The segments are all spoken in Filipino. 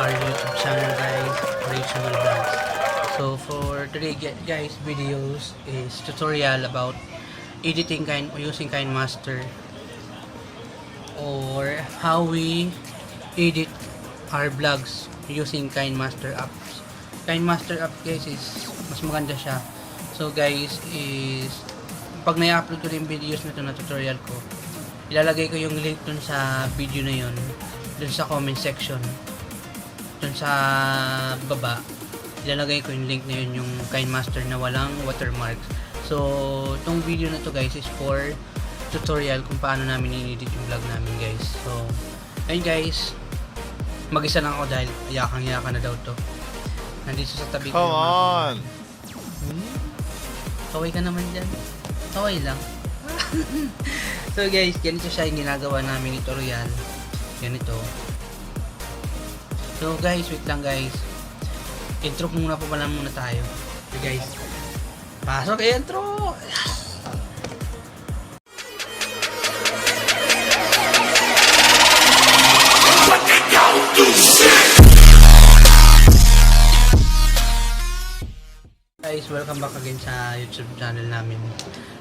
our YouTube channel guys, Original Vlogs. So for today guys videos is tutorial about editing using KineMaster, or how we edit our vlogs using KineMaster apps. KineMaster app guys is mas maganda siya. So guys is pag na-upload ko yung videos na ito na tutorial ko, ilalagay ko yung link dun sa video na yun dun sa comment section, dun sa baba ilalagay ko yung link na yun, yung KineMaster na walang watermarks. So itong video na to guys is for tutorial kung paano namin i-edit yung vlog namin guys. So ayun guys, mag-isa lang ako dahil yakang-yakan na daw to. Nandito sa tabi ko. Come on! Kaway ka naman dyan. Kaway lang. So guys, ganito siya yung ginagawa namin tutorial. Ganito. So guys, wait lang guys. Intro muna pa pala muna tayo. Okay guys. Pasok kay intro! Guys, welcome back again sa YouTube channel namin.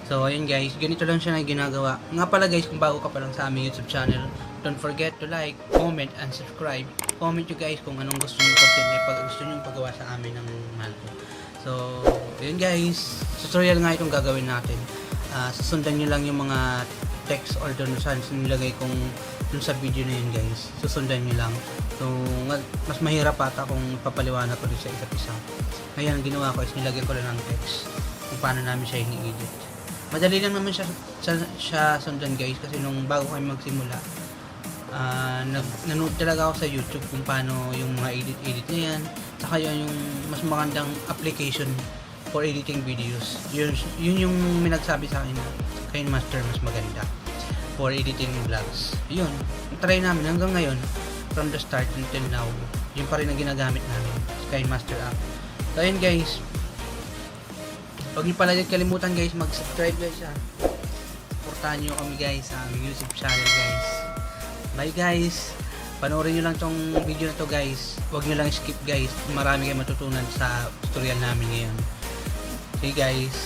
So ayun guys, ganito lang siya na ginagawa. Nga pala guys, kung bago ka pa lang sa aming YouTube channel, don't forget to like, comment, and subscribe. Comment nyo guys kung anong gusto nyo content na pag gusto nyo pagawa sa amin ng mahal ko. So ayun guys, tutorial nga itong gagawin natin. Susundan nyo lang yung mga text or doon sa nilagay kong dun sa video na yun guys. Susundan nyo lang. So mas mahirap ata kung papaliwanag ko dun sa isa't isa. Ngayon ang ginawa ko is nilagyan ko lang ng text kung paano namin siya ini-edit. Madali lang naman siya sundan guys, kasi nung bago kami magsimula, nanood talaga ako sa YouTube kung paano yung mga edit na yan, saka yun yung mas magandang application for editing videos. Yun yung may nagsabi sa akin na KineMaster mas maganda for editing vlogs. Yun, try namin hanggang ngayon, from the start until now, yun pa rin ang ginagamit namin, KineMaster app. So ayun guys, huwag niyo pala kalimutan guys mag-subscribe guys ha. Supportahan niyo kami guys sa aming YouTube channel guys. Bye guys, panoorin niyo lang tong video na to guys, huwag niyo lang skip guys, marami kayong matutunan sa tutorial namin ngayon. Okay guys.